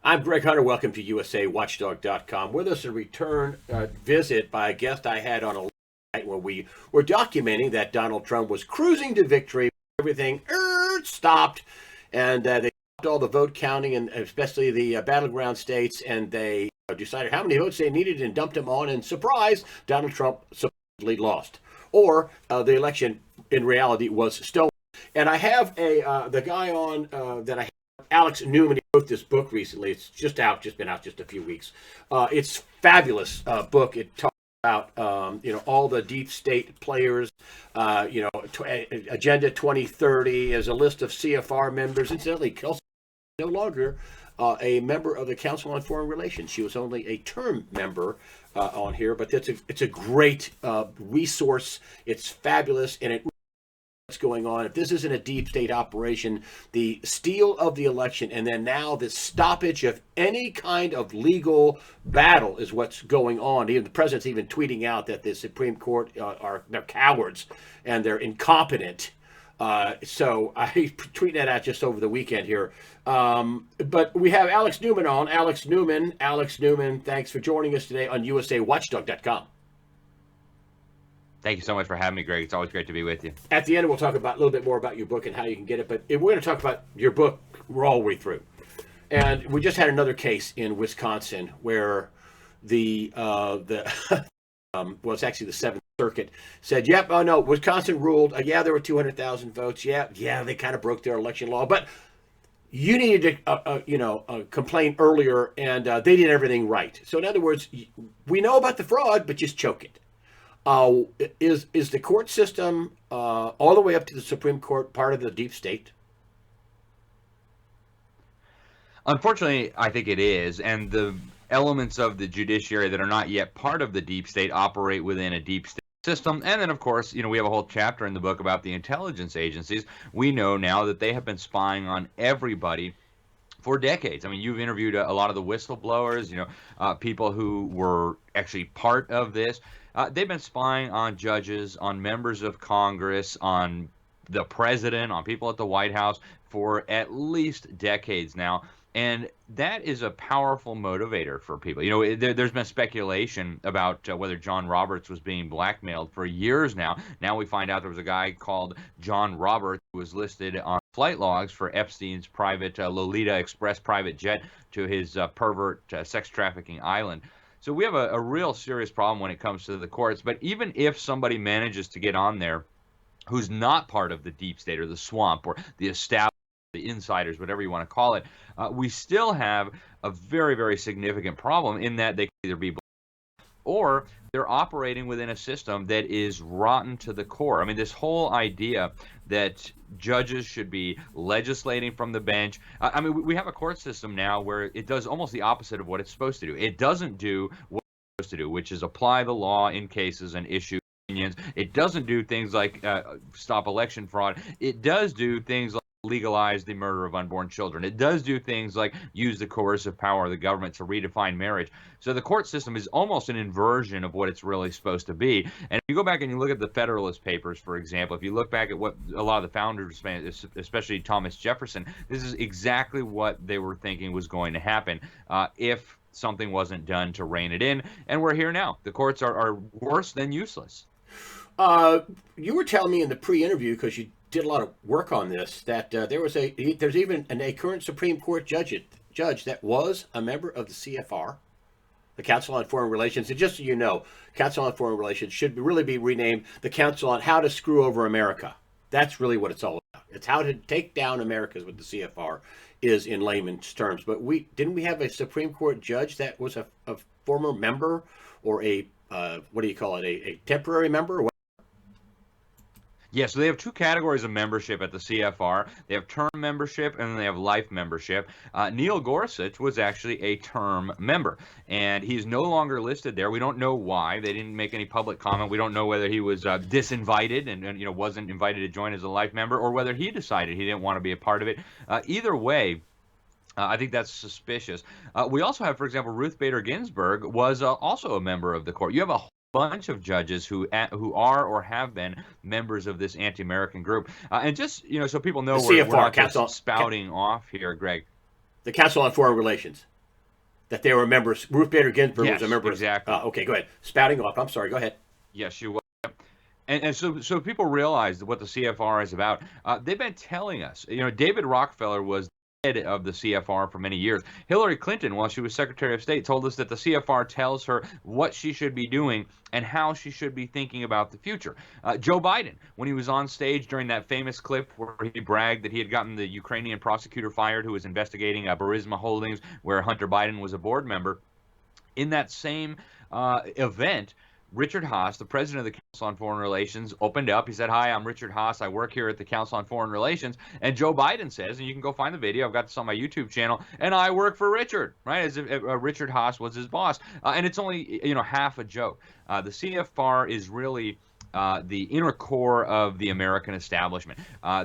I'm Greg Hunter. Welcome to USAWatchdog.com. With us a return visit by a guest I had on a night where we were documenting that Donald Trump was cruising to victory. Everything stopped, and they stopped all the vote counting, and especially the battleground states, and they decided how many votes they needed and dumped them on. And surprise, Donald Trump supposedly lost, or the election in reality was stolen. And I have the guy on that I have, Alex Newman. He wrote this book recently. It's been out just a few weeks. It's fabulous book. It talks about all the deep state players. Agenda 2030 is a list of CFR members. Incidentally, Kelsey no longer a member of the Council on Foreign Relations. She was only a term member on here, but it's a great resource. It's fabulous, and it what's going on. If this isn't a deep state operation, the steal of the election and then now the stoppage of any kind of legal battle is what's going on. Even the president's even tweeting out that the Supreme Court they're cowards and they're incompetent. So I tweeted that out just over the weekend here. But we have Alex Newman on. Alex Newman, thanks for joining us today on USAWatchdog.com. Thank you so much for having me, Greg. It's always great to be with you. At the end, we'll talk about a little bit more about your book and how you can get it. But we're going to talk about your book. We're all the way through. And we just had another case in Wisconsin where well, it's actually the Seventh Circuit said, "Yep, oh no, Wisconsin ruled. Yeah, there were 200,000 votes. Yeah, they kind of broke their election law, but you needed to, complain earlier, and they did everything right. So in other words, we know about the fraud, but just choke it." Is the court system all the way up to the Supreme Court part of the deep state? Unfortunately, I think it is, and the elements of the judiciary that are not yet part of the deep state operate within a deep state system. And then, of course, we have a whole chapter in the book about the intelligence agencies. We know now that they have been spying on everybody for decades. I mean, you've interviewed a lot of the whistleblowers, people who were actually part of this. They've been spying on judges, on members of Congress, on the president, on people at the White House for at least decades now. And that is a powerful motivator for people. There's been speculation about whether John Roberts was being blackmailed for years now. Now we find out there was a guy called John Roberts who was listed on flight logs for Epstein's private Lolita Express private jet to his pervert sex trafficking island. So we have a real serious problem when it comes to the courts. But even if somebody manages to get on there who's not part of the deep state or the swamp or the established, the insiders, whatever you want to call it, we still have a very, very significant problem in that they can either be or they're operating within a system that is rotten to the core. I mean, this whole idea that judges should be legislating from the bench. We have a court system now where it does almost the opposite of what it's supposed to do. It doesn't do what it's supposed to do, which is apply the law in cases and issue opinions. It doesn't do things like stop election fraud. It does do things like legalize the murder of unborn children. It does do things like use the coercive power of the government to redefine marriage. So the court system is almost an inversion of what it's really supposed to be. And if you go back and you look at the Federalist Papers, for example, if you look back at what a lot of the founders, especially Thomas Jefferson, this is exactly what they were thinking was going to happen if something wasn't done to rein it in. And we're here now. The courts are worse than useless. You were telling me in the pre-interview, because you did a lot of work on this, that there's even a current Supreme Court judge that was a member of the CFR, the Council on Foreign Relations. And just so you know, Council on Foreign Relations should really be renamed the Council on How to Screw Over America. That's really what it's all about. It's how to take down America is what the CFR is in layman's terms. But didn't we have a Supreme Court judge that was a former member or a a temporary member? Yeah, so they have two categories of membership at the CFR. They have term membership and then they have life membership. Neil Gorsuch was actually a term member, and he's no longer listed there. We don't know why. They didn't make any public comment. We don't know whether he was disinvited and wasn't invited to join as a life member, or whether he decided he didn't want to be a part of it. Either way, I think that's suspicious. We also have, for example, Ruth Bader Ginsburg was also a member of the court. You have a bunch of judges who are or have been members of this anti-American group, and just so people know, we're not just spouting off here, Greg. The Council on Foreign Relations. That they were members. Ruth Bader Ginsburg was a Yes, member. exactly. Okay, go ahead. Spouting off. I'm sorry. Go ahead. Yes, she was. And so people realize what the CFR is about. They've been telling us. David Rockefeller was the head of the CFR for many years. Hillary Clinton, while she was Secretary of State, told us that the CFR tells her what she should be doing and how she should be thinking about the future. Joe Biden, when he was on stage during that famous clip where he bragged that he had gotten the Ukrainian prosecutor fired who was investigating Burisma Holdings, where Hunter Biden was a board member, in that same event, Richard Haas, the president of the Council on Foreign Relations, opened up. He said, "Hi, I'm Richard Haas. I work here at the Council on Foreign Relations." And Joe Biden says, and you can go find the video, I've got this on my YouTube channel, "And I work for Richard," right? As if Richard Haas was his boss. And it's only, half a joke. The CFR is really the inner core of the American establishment.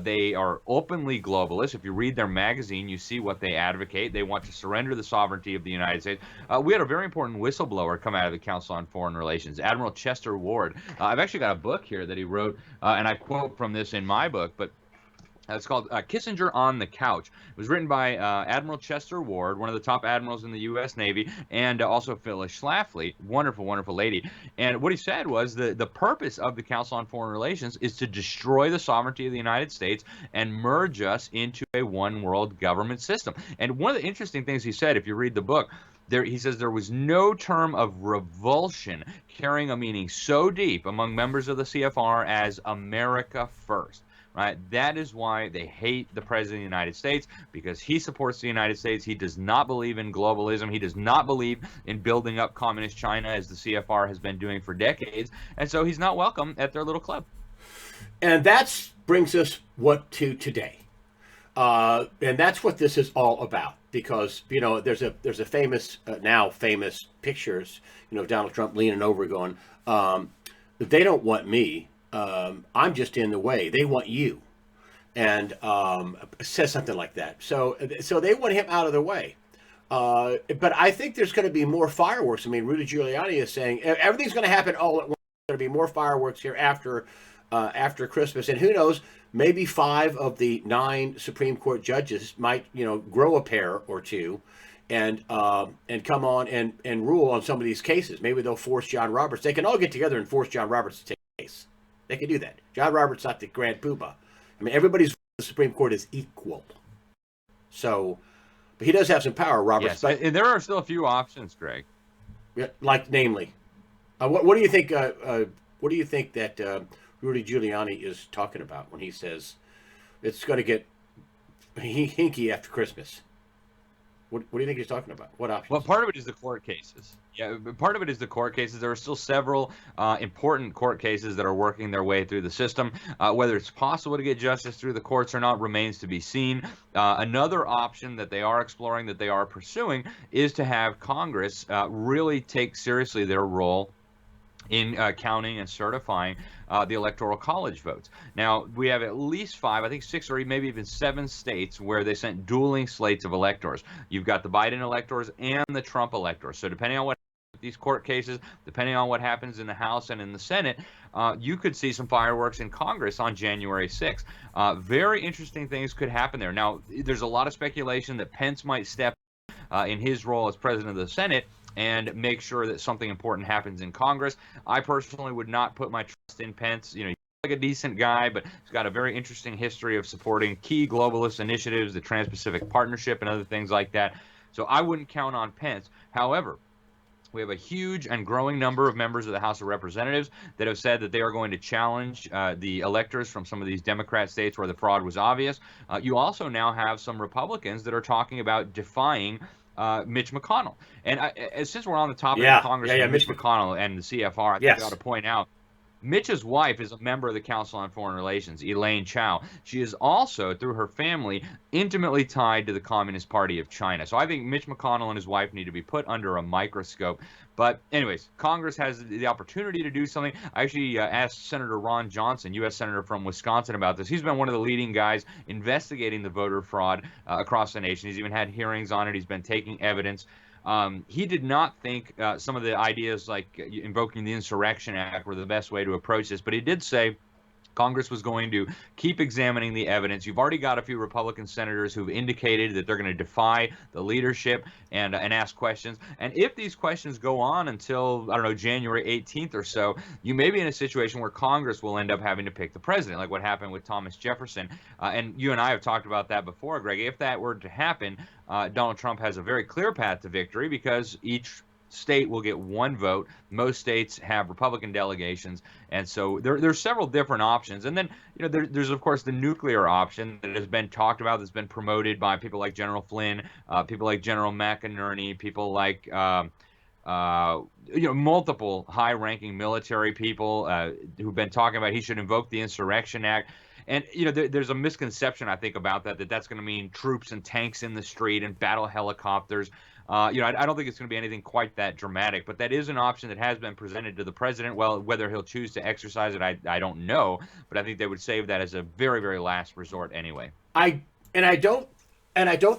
They are openly globalist. If you read their magazine, you see what they advocate. They want to surrender the sovereignty of the United States. We had a very important whistleblower come out of the Council on Foreign Relations, Admiral Chester Ward. I've actually got a book here that he wrote, and I quote from this in my book, but it's called Kissinger on the Couch. It was written by Admiral Chester Ward, one of the top admirals in the U.S. Navy, and also Phyllis Schlafly, wonderful, wonderful lady. And what he said was the purpose of the Council on Foreign Relations is to destroy the sovereignty of the United States and merge us into a one-world government system. And one of the interesting things he said, if you read the book, he says there was no term of revulsion carrying a meaning so deep among members of the CFR as America First. Right? That is why they hate the President of the United States, because he supports the United States. He does not believe in globalism. He does not believe in building up communist China, as the CFR has been doing for decades. And so he's not welcome at their little club. And that brings us to today. And that's what this is all about. Because, there's a famous, now famous pictures, Donald Trump leaning over going, they don't want me. I'm just in the way. They want you, and says something like that. So they want him out of the way. But I think there's going to be more fireworks. I mean, Rudy Giuliani is saying everything's going to happen all at once. There's going to be more fireworks here after Christmas, and who knows? Maybe 5 of the 9 Supreme Court judges might, grow a pair or two, and come on and rule on some of these cases. Maybe they'll force John Roberts. They can all get together and force John Roberts to take a case. They can do that. John Roberts not the grand poobah. I mean, everybody's the Supreme Court is equal. So, but he does have some power, Roberts. Yes, and there are still a few options, Greg. Like, namely, what do you think? What do you think that Rudy Giuliani is talking about when he says it's going to get hinky after Christmas? What do you think he's talking about? What options? Well, part of it is the court cases. Yeah, part of it is the court cases. There are still several important court cases that are working their way through the system. Whether it's possible to get justice through the courts or not remains to be seen. Another option that they are exploring, that they are pursuing, is to have Congress really take seriously their role in counting and certifying the Electoral College votes. Now, we have at least 5, I think 6 or maybe even 7 states where they sent dueling slates of electors. You've got the Biden electors and the Trump electors. So depending on what happens with these court cases, depending on what happens in the House and in the Senate, you could see some fireworks in Congress on January 6th. Very interesting things could happen there. Now, there's a lot of speculation that Pence might step in his role as president of the Senate and make sure that something important happens in Congress. I personally would not put my trust in Pence. He's like a decent guy, but he's got a very interesting history of supporting key globalist initiatives, the Trans-Pacific Partnership and other things like that. So I wouldn't count on Pence. However, we have a huge and growing number of members of the House of Representatives that have said that they are going to challenge the electors from some of these Democrat states where the fraud was obvious. You also now have some Republicans that are talking about defying Mitch McConnell. And since we're on the topic of Congress and Mitch McConnell and the CFR, I think I ought to point out, Mitch's wife is a member of the Council on Foreign Relations, Elaine Chao. She is also, through her family, intimately tied to the Communist Party of China. So I think Mitch McConnell and his wife need to be put under a microscope. But anyways, Congress has the opportunity to do something. I actually asked Senator Ron Johnson, U.S. Senator from Wisconsin, about this. He's been one of the leading guys investigating the voter fraud across the nation. He's even had hearings on it. He's been taking evidence. He did not think some of the ideas like invoking the Insurrection Act were the best way to approach this, but he did say Congress was going to keep examining the evidence. You've already got a few Republican senators who've indicated that they're going to defy the leadership and ask questions. And if these questions go on until, I don't know, January 18th or so, you may be in a situation where Congress will end up having to pick the president, like what happened with Thomas Jefferson. And you and I have talked about that before, Greg. If that were to happen, Donald Trump has a very clear path to victory because each state will get one vote. Most states have Republican delegations, and so there's several different options. And then, there's of course the nuclear option that has been talked about, that's been promoted by people like General Flynn, people like General McInerney, people like multiple high-ranking military people who've been talking about he should invoke the Insurrection Act. And there's a misconception, I think, about that's going to mean troops and tanks in the street and battle helicopters. I don't think it's going to be anything quite that dramatic, but that is an option that has been presented to the president. Well, whether he'll choose to exercise it, I don't know, but I think they would save that as a very, very last resort anyway. I don't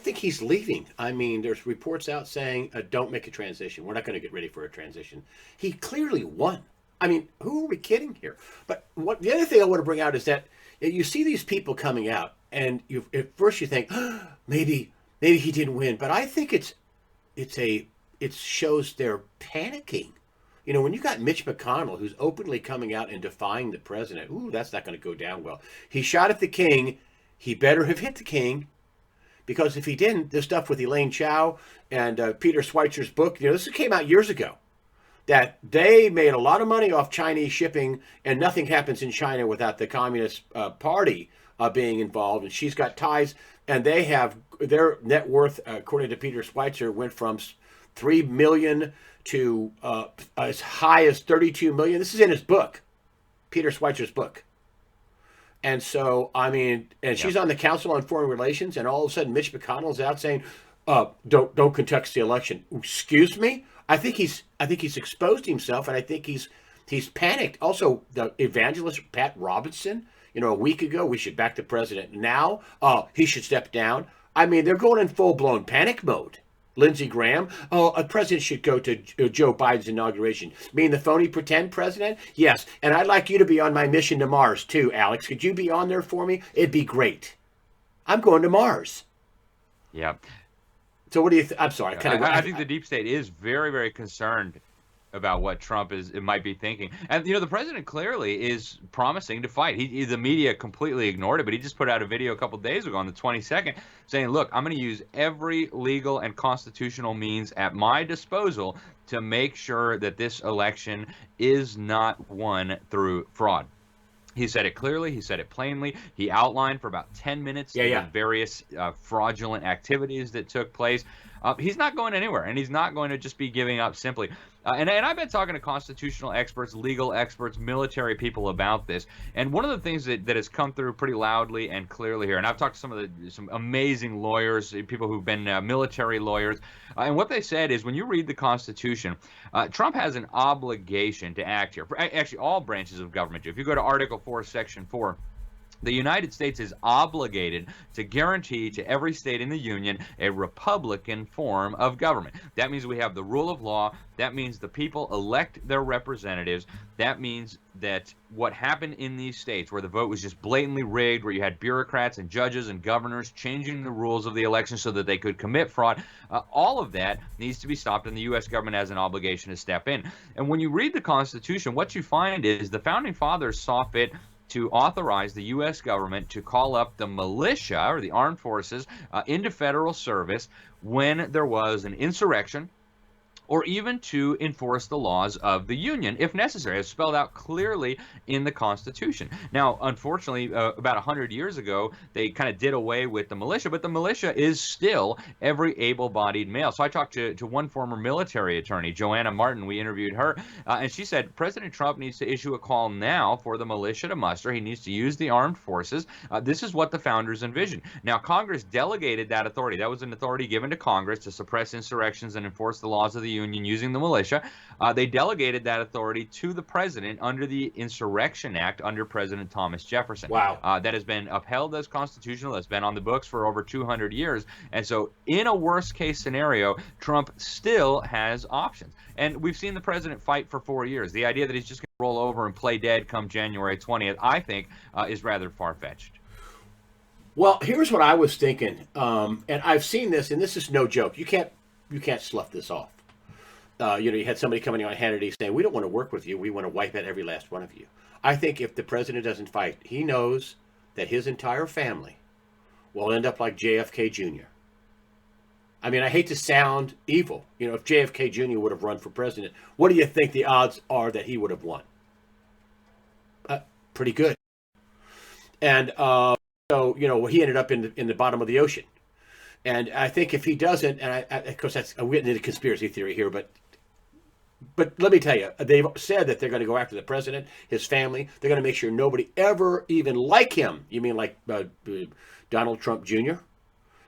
think he's leaving. I mean, there's reports out saying, don't make a transition. We're not going to get ready for a transition. He clearly won. I mean, who are we kidding here? But the other thing I want to bring out is that you see these people coming out, and at first you think, maybe he didn't win. But I think it shows they're panicking. When you got Mitch McConnell, who's openly coming out and defying the president, that's not going to go down well. He shot at the king. He better have hit the king, because if he didn't, this stuff with Elaine Chao and Peter Schweizer's book, this came out years ago, that they made a lot of money off Chinese shipping, and nothing happens in China without the Communist Party being involved. And she's got ties, and they have their net worth, according to Peter Schweizer, went from $3 million to as high as $32 million. This is in his book, Peter Schweizer's book. And so, I mean, and she's on the Council on Foreign Relations, and all of a sudden Mitch McConnell's out saying, don't contest the election. Excuse me? I think he's exposed himself, and I think he's panicked. Also, the evangelist Pat Robertson, a week ago, we should back the president. Now, he should step down. I mean, they're going in full-blown panic mode. Lindsey Graham, a president should go to Joe Biden's inauguration. Mean the phony pretend president? Yes, and I'd like you to be on my mission to Mars, too, Alex. Could you be on there for me? It'd be great. I'm going to Mars. Yeah. So what do you I'm sorry. I think the deep state is very, very concerned about what Trump might be thinking. And, the president clearly is promising to fight. The media completely ignored it, but he just put out a video a couple days ago on the 22nd saying, look, I'm going to use every legal and constitutional means at my disposal to make sure that this election is not won through fraud. He said it clearly. He said it plainly. He outlined for about 10 minutes the various fraudulent activities that took place. He's not going anywhere, and he's not going to just be giving up simply. And I've been talking to constitutional experts, legal experts, military people about this. And one of the things that has come through pretty loudly and clearly here, and I've talked to some amazing lawyers, people who've been military lawyers, and what they said is when you read the Constitution, Trump has an obligation to act here. Actually, all branches of government do. If you go to Article 4, Section 4, the United States is obligated to guarantee to every state in the Union a Republican form of government. That means we have the rule of law. That means the people elect their representatives. That means that what happened in these states where the vote was just blatantly rigged, where you had bureaucrats and judges and governors changing the rules of the election so that they could commit fraud, all of that needs to be stopped, and the U.S. government has an obligation to step in. And when you read the Constitution, what you find is the Founding Fathers saw fit to authorize the U.S. government to call up the militia or the armed forces into federal service when there was an insurrection, or even to enforce the laws of the Union, if necessary. It's spelled out clearly in the Constitution. Now, unfortunately, about 100 years ago, they kind of did away with the militia, but the militia is still every able-bodied male. So I talked to one former military attorney, Joanna Martin. We interviewed her, and she said President Trump needs to issue a call now for the militia to muster. He needs to use the armed forces. This is what the founders envisioned. Now, Congress delegated that authority. That was an authority given to Congress to suppress insurrections and enforce the laws of the union using the militia. They delegated that authority to the president under the Insurrection Act under President Thomas Jefferson. Wow. That has been upheld as constitutional. That's been on the books for over 200 years. And so in a worst case scenario, Trump still has options. And we've seen the president fight for 4 years. The idea that he's just going to roll over and play dead come January 20th, I think, is rather far-fetched. Well, here's what I was thinking, and I've seen this, and this is no joke. You can't slough this off. You had somebody coming on Hannity saying, "We don't want to work with you. We want to wipe out every last one of you." I think if the president doesn't fight, he knows that his entire family will end up like JFK Jr. I mean, I hate to sound evil. If JFK Jr. would have run for president, what do you think the odds are that he would have won? Pretty good. And so, he ended up in the bottom of the ocean. And I think if he doesn't, and of course, I'm getting into conspiracy theory here, but let me tell you, they've said that they're going to go after the president, his family. They're going to make sure nobody ever even like him. You mean like Donald Trump Jr.?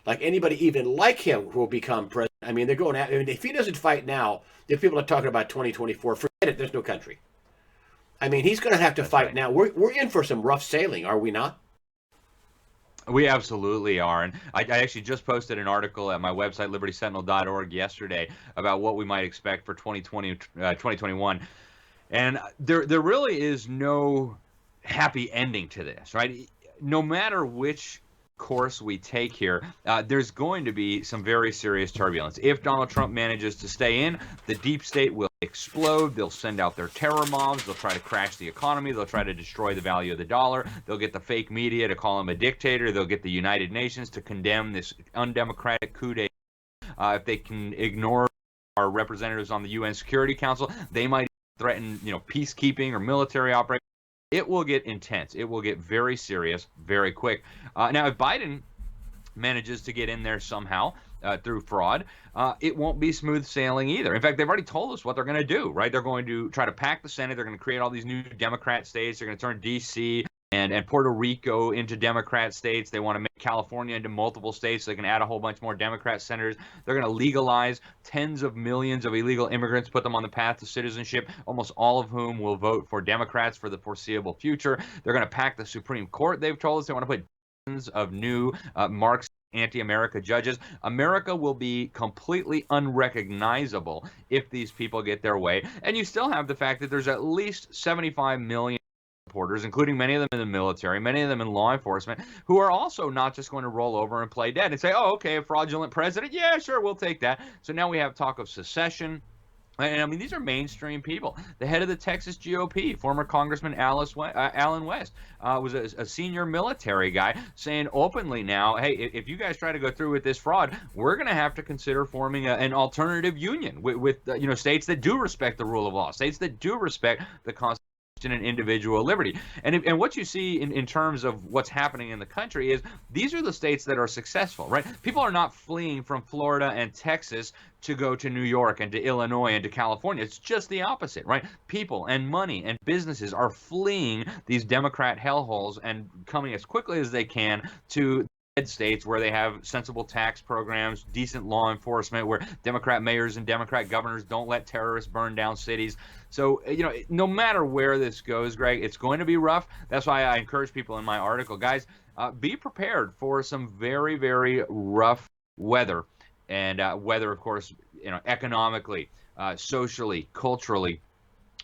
Like anybody even like him will become president. I mean, they're going after. If he doesn't fight now, if people are talking about 2024, forget it. There's no country. I mean, he's going to have to fight now. We're in for some rough sailing, are we not? We absolutely are. And I actually just posted an article at my website, libertysentinel.org, yesterday about what we might expect for 2021. And there really is no happy ending to this, right? No matter which course we take here, there's going to be some very serious turbulence. If Donald Trump manages to stay in, the deep state will explode. They'll send out their terror mobs. They'll try to crash the economy. They'll try to destroy the value of the dollar. They'll get the fake media to call him a dictator. They'll get the United Nations to condemn this undemocratic coup d'etat. If they can ignore our representatives on the UN Security Council, they might threaten, peacekeeping or military operations. It will get intense. It will get very serious very quick. Now, if Biden manages to get in there somehow through fraud, it won't be smooth sailing either. In fact, they've already told us what they're going to do, right? They're going to try to pack the Senate. They're going to create all these new Democrat states. They're going to turn D.C. and Puerto Rico into Democrat states. They want to make California into multiple states so they can add a whole bunch more Democrat senators. They're going to legalize tens of millions of illegal immigrants, put them on the path to citizenship, almost all of whom will vote for Democrats for the foreseeable future. They're going to pack the Supreme Court. They've told us they want to put dozens of new Marxist anti-America judges. America will be completely unrecognizable if these people get their way. And you still have the fact that there's at least 75 million supporters, including many of them in the military, many of them in law enforcement, who are also not just going to roll over and play dead and say, oh, okay, a fraudulent president, yeah, sure, we'll take that. So now we have talk of secession. And I mean, these are mainstream people. The head of the Texas GOP, former Congressman Alan West, was a senior military guy, saying openly now, hey, if you guys try to go through with this fraud, we're going to have to consider forming an alternative union with states that do respect the rule of law, states that do respect the Constitution and individual liberty. And what you see in terms of what's happening in the country is these are the states that are successful, right? People are not fleeing from Florida and Texas to go to New York and to Illinois and to California. It's just the opposite, right? People and money and businesses are fleeing these Democrat hellholes and coming as quickly as they can to red states where they have sensible tax programs, decent law enforcement, where Democrat mayors and Democrat governors don't let terrorists burn down cities. So, no matter where this goes, Greg, it's going to be rough. That's why I encourage people in my article, guys, be prepared for some very, very rough weather. And weather, of course, economically, socially, culturally,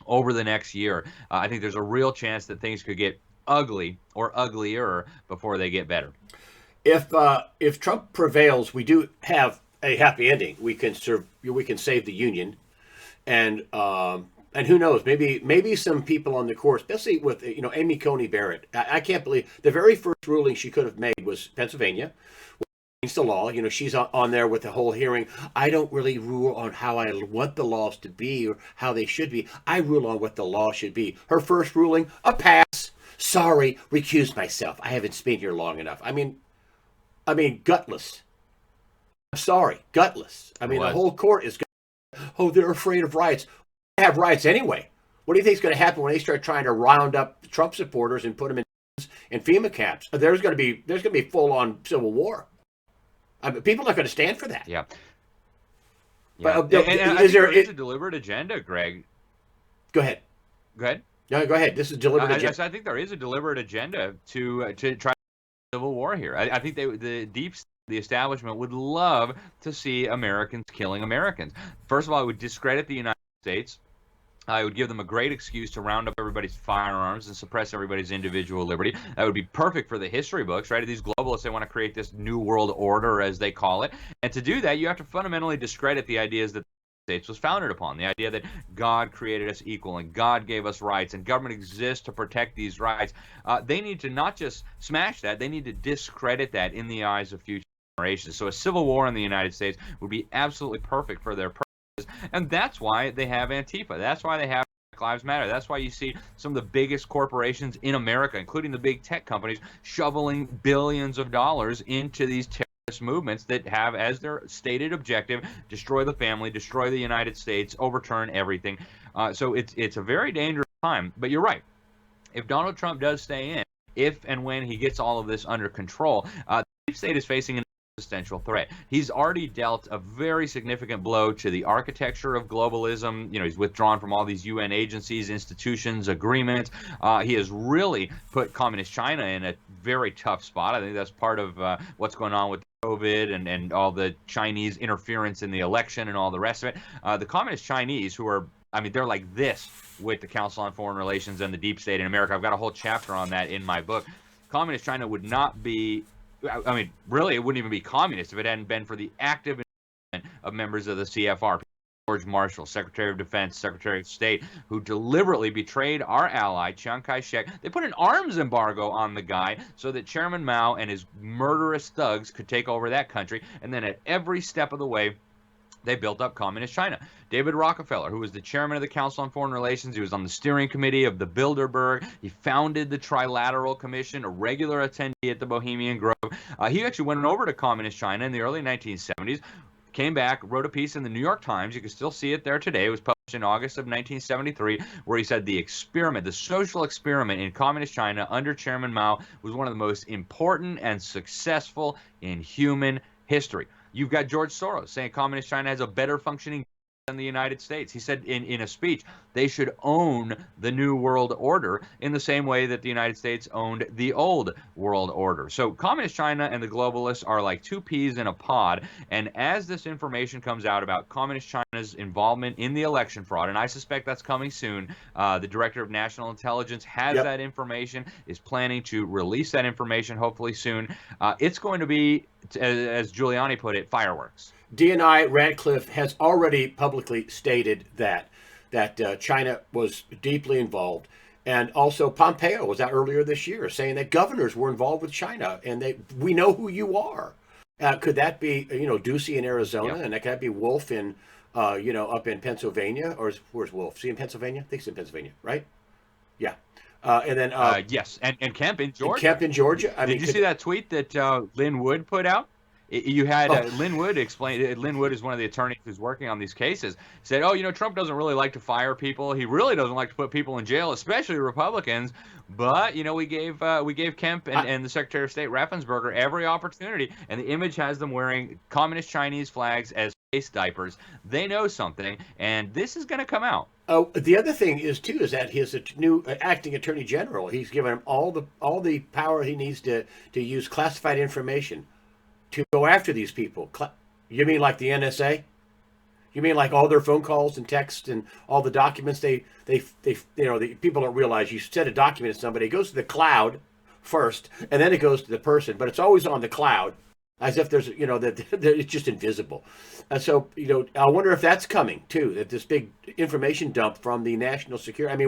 over the next year. I think there's a real chance that things could get ugly or uglier before they get better. If Trump prevails, we do have a happy ending. We can save the union, and who knows? Maybe some people on the court, especially with Amy Coney Barrett. I can't believe the very first ruling she could have made was Pennsylvania. Changed the law. She's on there with the whole hearing. I don't really rule on how I want the laws to be or how they should be. I rule on what the law should be. Her first ruling, a pass. Sorry, recuse myself. I haven't been here long enough. I mean, gutless. I'm sorry, gutless. I mean, the whole court is, they're afraid of riots. They have riots anyway. What do you think is going to happen when they start trying to round up Trump supporters and put them in FEMA camps? There's going to be full-on civil war. I mean, people are not going to stand for that. Yeah. Yeah, But and I is think there? there is a deliberate agenda, Greg. Go ahead. Go ahead. No, go ahead. This is deliberate agenda. I think there is a deliberate agenda to try civil war here. I think the establishment would love to see Americans killing Americans. First of all, it would discredit the United States. It would give them a great excuse to round up everybody's firearms and suppress everybody's individual liberty. That would be perfect for the history books, right? These globalists, they want to create this new world order, as they call it. And to do that, you have to fundamentally discredit the ideas that the States was founded upon. The idea that God created us equal and God gave us rights and government exists to protect these rights. They need to not just smash that, they need to discredit that in the eyes of future generations. So a civil war in the United States would be absolutely perfect for their purpose. And that's why they have Antifa. That's why they have Black Lives Matter. That's why you see some of the biggest corporations in America, including the big tech companies, shoveling billions of dollars into these terrorist movements that have as their stated objective destroy the family, destroy the United States, overturn everything. So it's a very dangerous time. But you're right. If Donald Trump does stay in, if and when he gets all of this under control, the deep state is facing an existential threat. He's already dealt a very significant blow to the architecture of globalism. He's withdrawn from all these UN agencies, institutions, agreements. He has really put communist China in a very tough spot. I think that's part of what's going on with COVID and all the Chinese interference in the election and all the rest of it. The communist Chinese, who are, they're like this with the Council on Foreign Relations and the deep state in America. I've got a whole chapter on that in my book. Communist China would not be, really, it wouldn't even be communist if it hadn't been for the active involvement of members of the CFR. George Marshall, Secretary of Defense, Secretary of State, who deliberately betrayed our ally, Chiang Kai-shek. They put an arms embargo on the guy so that Chairman Mao and his murderous thugs could take over that country. And then at every step of the way, they built up communist China. David Rockefeller, who was the chairman of the Council on Foreign Relations, he was on the steering committee of the Bilderberg. He founded the Trilateral Commission, a regular attendee at the Bohemian Grove. He actually went over to communist China in the early 1970s, came back, wrote a piece in the New York Times. You can still see it there today. It was published in August of 1973, where he said the social experiment in communist China under Chairman Mao was one of the most important and successful in human history. You've got George Soros saying communist China has a better functioning than the United States. He said in a speech, they should own the new world order in the same way that the United States owned the old world order. So communist China and the globalists are like two peas in a pod. And as this information comes out about communist China's involvement in the election fraud, and I suspect that's coming soon, the Director of National Intelligence has that information, is planning to release that information hopefully soon. It's going to be, as Giuliani put it, fireworks. DNI Radcliffe has already publicly stated that China was deeply involved, and also Pompeo was out earlier this year saying that governors were involved with China, and we know who you are. Could that be Ducey in Arizona, and that could be Wolf in up in Pennsylvania, or where's Wolf? Is he in Pennsylvania? I think he's in Pennsylvania, right? Yeah. And then yes, and Kemp in Georgia. Kemp in Georgia. Did you see that tweet that Lynn Wood put out? You had Lynn Wood explain. Lynn Wood is one of the attorneys who's working on these cases. Said, Trump doesn't really like to fire people. He really doesn't like to put people in jail, especially Republicans. But we gave Kemp and the Secretary of State Raffensperger every opportunity. And the image has them wearing communist Chinese flags as face diapers. They know something, and this is going to come out. Oh, the other thing is that his new acting attorney general, he's given him all the power he needs to use classified information to go after these people. You mean like the NSA? You mean like all their phone calls and texts and all the documents the people don't realize you send a document to somebody, it goes to the cloud first, and then it goes to the person, but it's always on the cloud, as if there's that it's just invisible. And so I wonder if that's coming too. That this big information dump from the national security.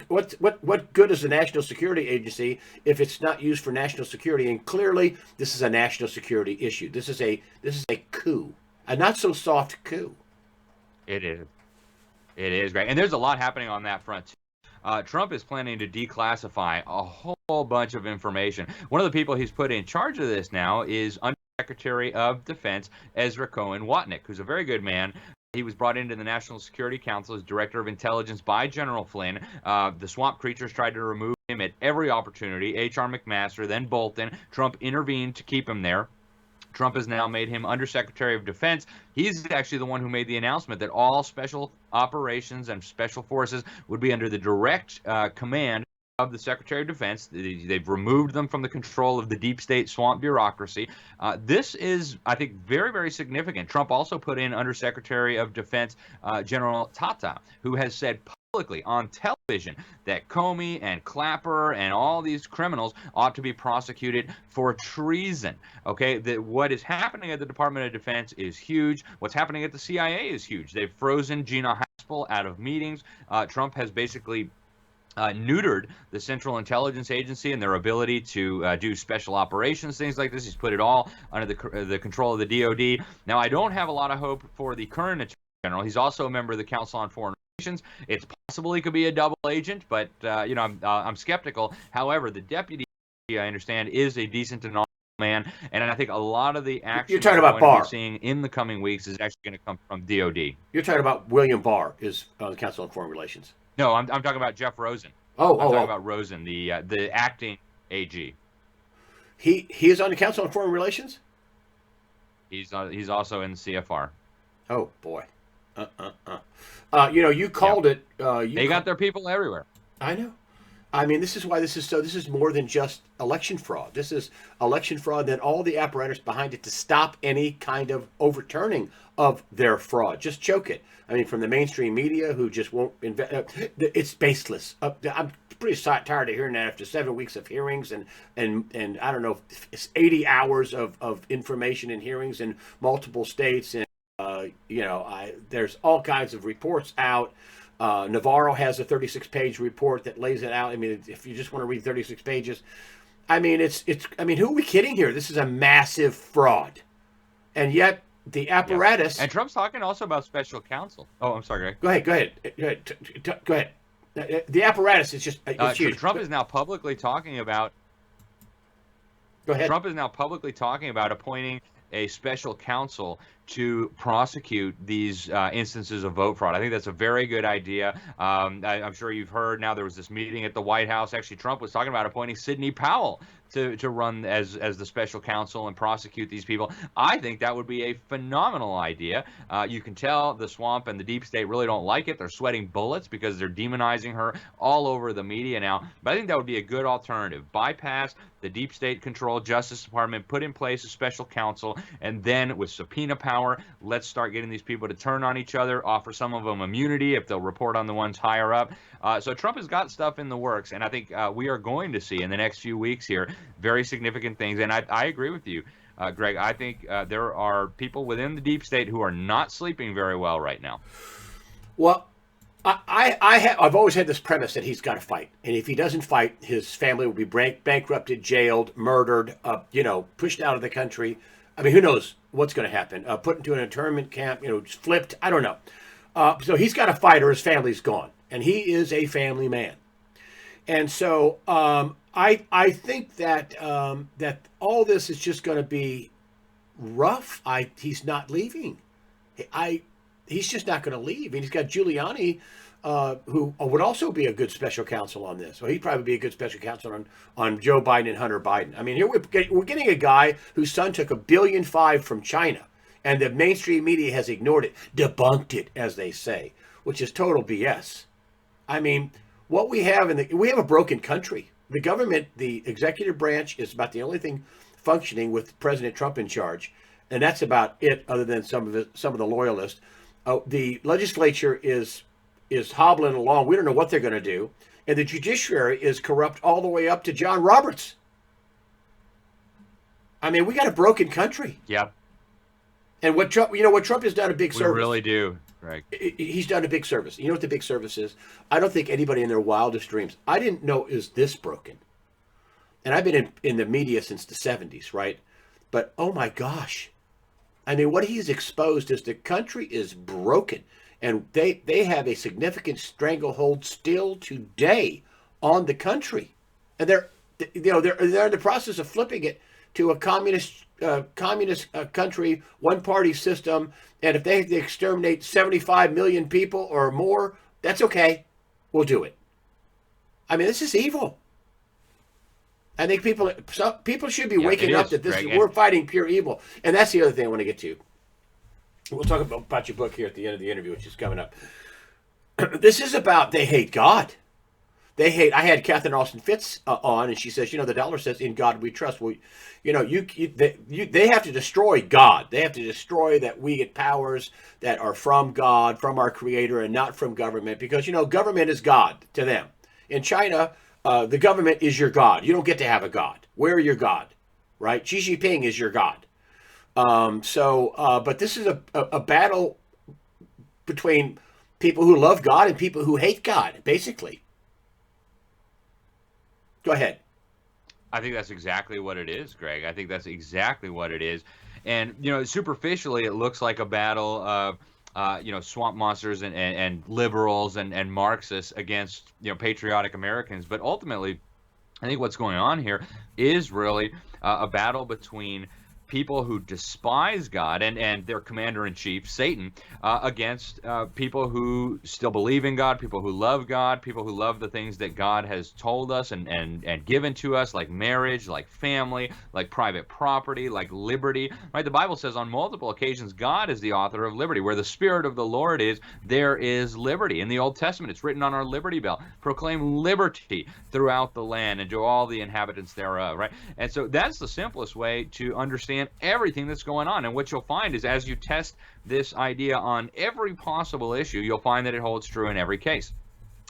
What good is the National Security Agency if it's not used for national security? And clearly, this is a national security issue. This is a coup, a not so soft coup. It is great, and there's a lot happening on that front too. Trump is planning to declassify a whole bunch of information. One of the people he's put in charge of this now is Undersecretary of Defense Ezra Cohen Watnick, who's a very good man. He was brought into the National Security Council as Director of Intelligence by General Flynn. The swamp creatures tried to remove him at every opportunity. H.R. McMaster, then Bolton. Trump intervened to keep him there. Trump has now made him Undersecretary of Defense. He's actually the one who made the announcement that all special operations and special forces would be under the direct command of the Secretary of Defense. They've removed them from the control of the deep state swamp bureaucracy. This is, I think, very, very significant. Trump also put in Undersecretary of Defense General Tata, who has said publicly on television that Comey and Clapper and all these criminals ought to be prosecuted for treason. Okay, that what is happening at the Department of Defense is huge. What's happening at the CIA is huge. They've frozen Gina Haspel out of meetings. Trump has basically neutered the Central Intelligence Agency and their ability to do special operations, things like this. He's put it all under the control of the DOD. Now, I don't have a lot of hope for the current Attorney General. He's also a member of the Council on Foreign Relations. It's possible he could be a double agent, but I'm skeptical. However, the deputy, I understand, is a decent and honorable man, and I think a lot of the action You're talking about Barr. We're seeing in the coming weeks is actually going to come from DOD. You're talking about William Barr is the Council on Foreign Relations. No, I'm talking about Jeff Rosen. I'm talking about Rosen, the acting AG. He is on the Council on Foreign Relations? He's also in the CFR. Oh boy. You called it. They got their people everywhere. I know. I mean, this is why this is more than just election fraud. This is election fraud, then all the apparatus behind it to stop any kind of overturning of their fraud. Just choke it. I mean, from the mainstream media who just won't it's baseless. I'm pretty tired of hearing that after 7 weeks of hearings and I don't know, it's 80 hours of information and hearings in multiple states. And, there's all kinds of reports out. Navarro has a 36-page report that lays it out. I mean, if you just want to read 36 pages, I mean, who are we kidding here? This is a massive fraud. And yet the apparatus. Yeah. And Trump's talking also about special counsel. Oh, I'm sorry, Greg. Go ahead. The apparatus is just it's huge. Trump is now publicly talking about. Go ahead. Trump is now publicly talking about appointing a special counsel to prosecute these instances of vote fraud. I think that's a very good idea. I'm sure you've heard now there was this meeting at the White House. Actually, Trump was talking about appointing Sidney Powell to run as the special counsel and prosecute these people. I think that would be a phenomenal idea. You can tell the swamp and the deep state really don't like it. They're sweating bullets because they're demonizing her all over the media now. But I think that would be a good alternative. Bypass the deep state controlled Justice Department, put in place a special counsel, and then with subpoena power, let's start getting these people to turn on each other, offer some of them immunity if they'll report on the ones higher up. So Trump has got stuff in the works, and I think we are going to see in the next few weeks here very significant things. And I agree with you, Greg. I think there are people within the deep state who are not sleeping very well right now. Well, I've always had this premise that he's got to fight, and if he doesn't fight, his family will be bankrupted, jailed, murdered, pushed out of the country. I mean, who knows what's going to happen? Put into an internment camp, flipped. I don't know. So he's got to fight, or his family's gone, and he is a family man. And so I think that that all this is just going to be rough. He's not leaving. He's just not going to leave. And he's got Giuliani, who would also be a good special counsel on this. So he'd probably be a good special counsel on Joe Biden and Hunter Biden. I mean, here we're getting a guy whose son took $1.5 billion from China, and the mainstream media has ignored it, debunked it, as they say, which is total BS. I mean, what we have we have a broken country. The government, the executive branch, is about the only thing functioning with President Trump in charge, and that's about it. Other than some of the loyalists. The legislature is hobbling along. We don't know what they're going to do. And the judiciary is corrupt all the way up to John Roberts. I mean, we got a broken country. Yep. And what Trump has done a big service. We really do, Greg. He's done a big service. You know what the big service is? I don't think anybody in their wildest dreams. I didn't know it was this broken. And I've been in the media since the 70s, right? But, oh my gosh. I mean, what he's exposed is the country is broken, and they have a significant stranglehold still today on the country, and they're in the process of flipping it to a communist country, one party system. And if they have to exterminate 75 million people or more, that's okay. We'll do it. I mean, this is evil. I think people should be Yeah, waking it up is, that Greg, we're fighting pure evil. And that's the other thing I want to get to. We'll talk about your book here at the end of the interview, which is coming up. This is about they hate God. They hate. I had Catherine Austin Fitz on, and she says, the dollar says, "In God we trust." Well, they have to destroy God. They have to destroy that we get powers that are from God, from our Creator, and not from government, because government is God to them. In China, the government is your God. You don't get to have a God. We're your God, right? Xi Jinping is your God. But this is a battle between people who love God and people who hate God, basically. Go ahead. I think that's exactly what it is, Greg. I think that's exactly what it is. And, superficially, it looks like a battle of, swamp monsters and liberals and Marxists against, patriotic Americans. But ultimately, I think what's going on here is really a battle between people who despise God and their commander-in-chief, Satan, against people who still believe in God, people who love God, people who love the things that God has told us and given to us, like marriage, like family, like private property, like liberty. Right? The Bible says on multiple occasions, God is the author of liberty. Where the Spirit of the Lord is, there is liberty. In the Old Testament, it's written on our liberty bell. Proclaim liberty throughout the land and to all the inhabitants thereof. Right? And so that's the simplest way to understand everything that's going on. And what you'll find is, as you test this idea on every possible issue, you'll find that it holds true in every case.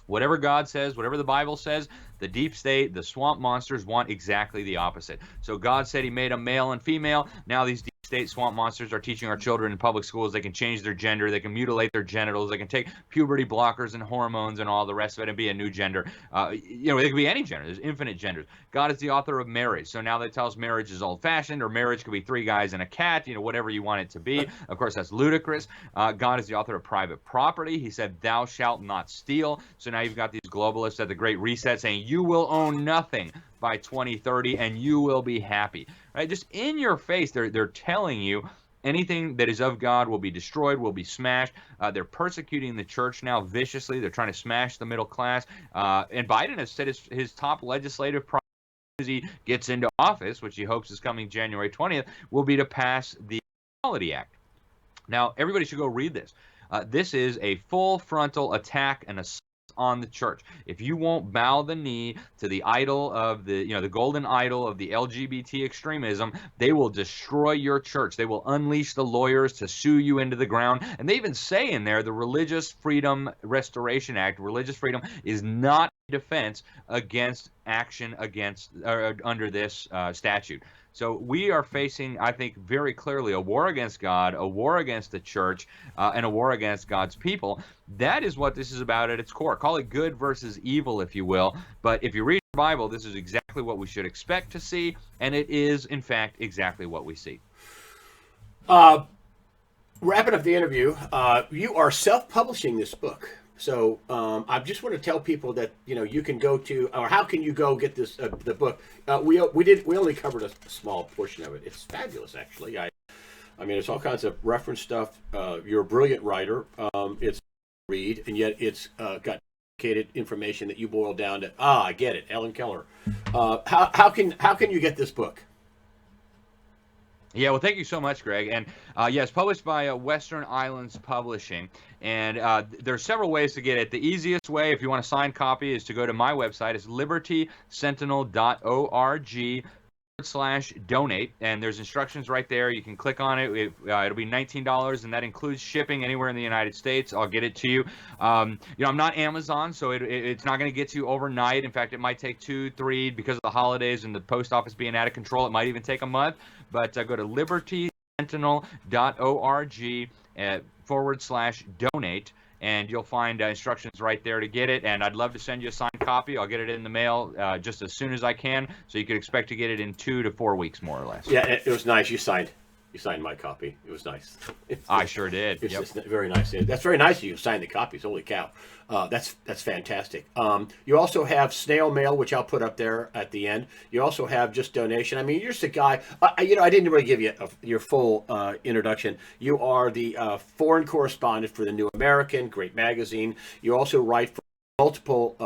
Whatever God says, whatever the Bible says, the deep state, the swamp monsters want exactly the opposite. So God said he made a male and female. Now these deep state swamp monsters are teaching our children in public schools they can change their gender, they can mutilate their genitals, they can take puberty blockers and hormones and all the rest of it and be a new gender. They could be any gender. There's infinite genders. God is the author of marriage. So now they tell us marriage is old-fashioned, or marriage could be 3 guys and a cat, whatever you want it to be. Of course, that's ludicrous. God is the author of private property. He said, "Thou shalt not steal." So now you've got these globalists at the Great Reset saying, you will own nothing by 2030 and you will be happy. Right? Just in your face, they're telling you anything that is of God will be destroyed, will be smashed. They're persecuting the church now viciously. They're trying to smash the middle class. And Biden has said his top legislative priority as he gets into office, which he hopes is coming January 20th, will be to pass the Equality Act. Now, everybody should go read this. This is a full frontal attack and assault on the church. If you won't bow the knee to the idol of the golden idol of the LGBT extremism, they will destroy your church. They will unleash the lawyers to sue you into the ground. And they even say in there, the Religious Freedom Restoration Act, religious freedom is not a defense against action under this statute. So we are facing, I think, very clearly a war against God, a war against the church, and a war against God's people. That is what this is about at its core. Call it good versus evil, if you will. But if you read the Bible, this is exactly what we should expect to see, and it is, in fact, exactly what we see. Wrapping up the interview, you are self-publishing this book. So I just want to tell people that you can go to, or how can you go get this the book? We only covered a small portion of it. It's fabulous, actually. I mean, it's all kinds of reference stuff. You're a brilliant writer. It's read, and yet it's got complicated information that you boil down to. I get it, Ellen Keller. How can you get this book? Yeah, well, thank you so much, Greg. And yes, published by Western Islands Publishing. And there's several ways to get it. The easiest way, if you want a signed copy, is to go to my website. It's libertysentinel.org/donate, and there's instructions right there. You can click on it. It'll be $19, and that includes shipping anywhere in the United States. I'll get it to you. I'm not Amazon, so it's not going to get to you overnight. In fact, it might take 2, 3 because of the holidays and the post office being out of control. It might even take a month. But go to libertysentinel.org/donate. And you'll find instructions right there to get it. And I'd love to send you a signed copy. I'll get it in the mail just as soon as I can. So you could expect to get it in 2 to 4 weeks, more or less. Yeah, it was nice. You signed my copy. It was nice. I sure did. It's just very nice. That's very nice of you to sign the copies. Holy cow. That's fantastic. You also have snail mail, which I'll put up there at the end. You also have just donation. I mean, you're just a guy. I didn't really give you your full introduction. You are the foreign correspondent for the New American, great magazine. You also write for multiple,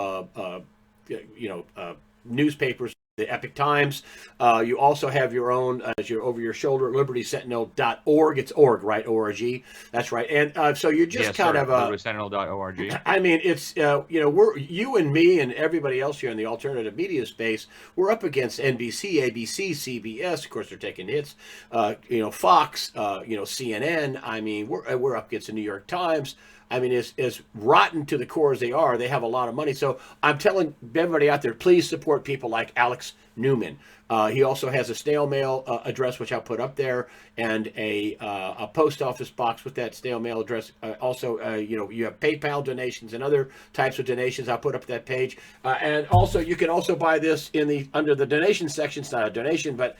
newspapers the Epic Times. You also have your own, as you're over your shoulder, libertysentinel.org. It's org, right? O-R-G. That's right. And so you're just kind of libertysentinel.org. I mean, it's we're you and me and everybody else here in the alternative media space. We're up against NBC, ABC, CBS. Of course, they're taking hits. Fox. CNN. I mean, we're up against the New York Times. I mean, as rotten to the core as they are, they have a lot of money. So I'm telling everybody out there, please support people like Alex Newman. He also has a snail mail address, which I'll put up there, and a post office box with that snail mail address. Also, you have PayPal donations and other types of donations. I'll put up that page. And also, you can also buy this under the donation section. It's not a donation, but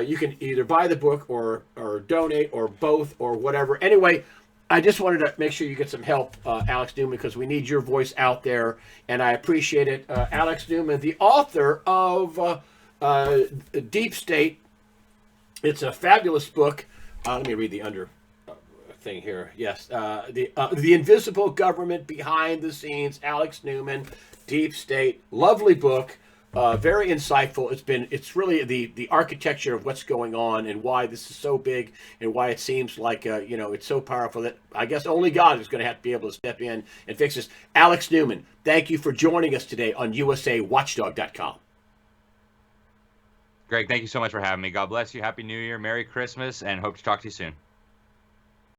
you can either buy the book or donate or both or whatever. Anyway, I just wanted to make sure you get some help, Alex Newman, because we need your voice out there, and I appreciate it. Alex Newman, the author of Deep State. It's a fabulous book. Let me read the under thing here. Yes, the Invisible Government Behind the Scenes. Alex Newman, Deep State. Lovely book. Very insightful. It's really the architecture of what's going on and why this is so big and why it seems like it's so powerful that I guess only God is going to have to be able to step in and fix this. Alex Newman, thank you for joining us today on USAWatchdog.com. Greg, thank you so much for having me. God bless you. Happy New Year. Merry Christmas, and hope to talk to you soon.